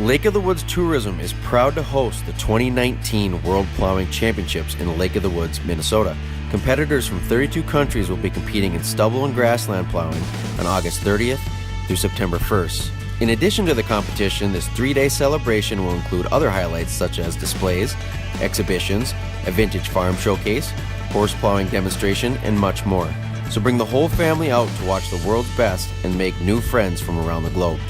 Lake of the Woods Tourism is proud to host the 2019 World Ploughing Championships in Lake of the Woods, Minnesota. Competitors from 32 countries will be competing in stubble and grassland plowing on August 30th through September 1st. In addition to the competition, this 3-day celebration will include other highlights such as displays, exhibitions, a vintage farm showcase, horse plowing demonstration, and much more. So bring the whole family out to watch the world's best and make new friends from around the globe.